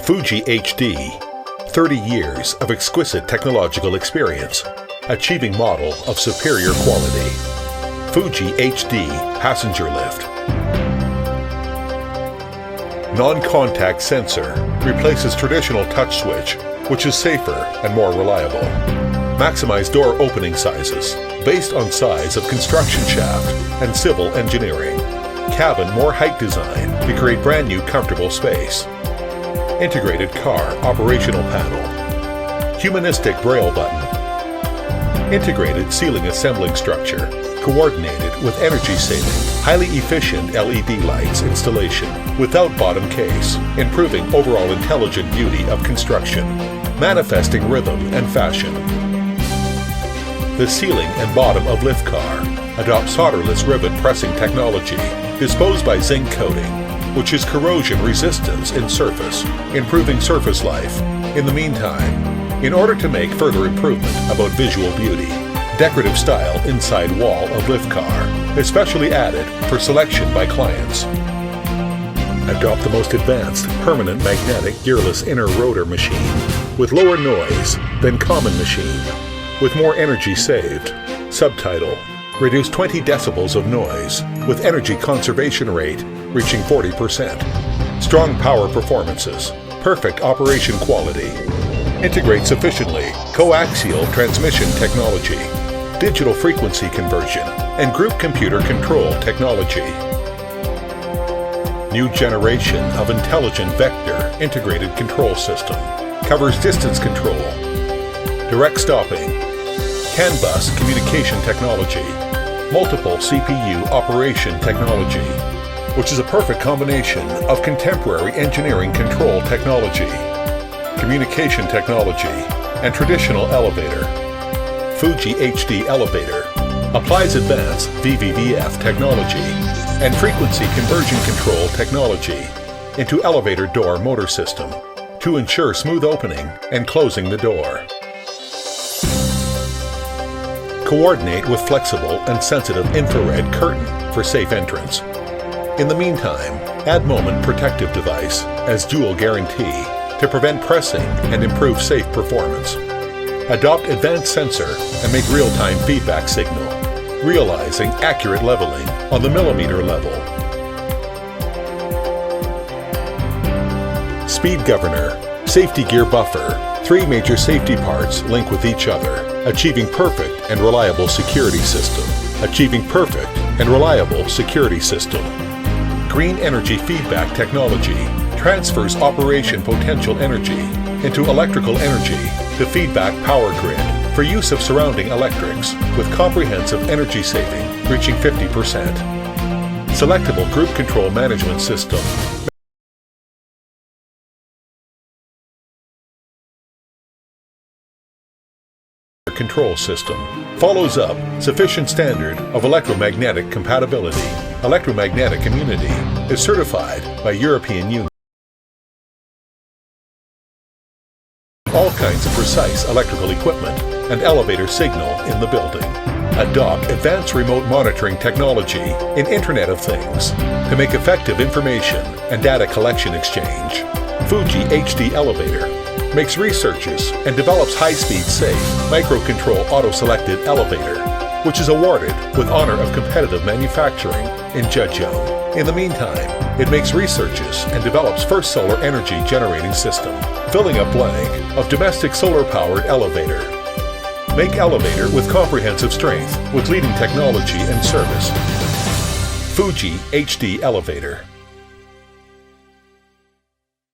FUJIHD, 30 years of exquisite technological experience, achieving model of superior quality. FUJIHD passenger lift. Non-contact sensor replaces traditional touch switch, which is safer and more reliable. Maximize door opening sizes based on size of construction shaft and civil engineering. Cabin more height design to create brand new comfortable space. Integrated car operational panel. Humanistic braille button. Integrated ceiling assembling structure, coordinated with energy-saving, highly efficient LED lights installation without bottom case, improving overall intelligent beauty of construction, manifesting rhythm and fashion. The ceiling and bottom of lift car adopts solderless rivet pressing technology, disposed by zinc coating, which is corrosion resistance in surface, improving surface life. In the meantime, in order to make further improvement about visual beauty, decorative style inside wall of lift car, especially added for selection by clients. Adopt the most advanced permanent magnetic gearless inner rotor machine with lower noise than common machine, with more energy saved. Subtitle: reduce 20 decibels of noise with energy conservation rate reaching 40%. Strong power performances, perfect operation quality. Integrate sufficiently coaxial transmission technology, digital frequency conversion, and group computer control technology. New generation of intelligent vector integrated control system covers distance control, direct stopping, CAN bus communication technology, multiple CPU operation technology, which is a perfect combination of contemporary engineering control technology, communication technology, and traditional elevator. FUJIHD elevator applies advanced VVVF technology and frequency conversion control technology into elevator door motor system to ensure smooth opening and closing the door. Coordinate with flexible and sensitive infrared curtain for safe entrance. In the meantime, add moment protective device as dual guarantee to prevent pressing and improve safe performance. Adopt advanced sensor and make real-time feedback signal, realizing accurate leveling on the millimeter level. Speed governor, safety gear buffer, 3 major safety parts link with each other, achieving perfect and reliable security system. Achieving perfect and reliable security system. Green energy feedback technology transfers operation potential energy into electrical energy to feedback power grid for use of surrounding electrics with comprehensive energy saving reaching 50%. Selectable group control management system. Control system follows up sufficient standard of electromagnetic compatibility. Electromagnetic immunity is certified by European Union. All kinds of precise electrical equipment and elevator signal in the building. Adopt advanced remote monitoring technology in Internet of Things to make effective information and data collection exchange. FUJIHD elevator makes researches and develops high-speed safe microcontrol auto-selected elevator, which is awarded with honor of competitive manufacturing in Zhejiang. In the meantime, it makes researches and develops first solar energy generating system, filling up blank of domestic solar-powered elevator. Make elevator with comprehensive strength with leading technology and service. FUJIHD elevator.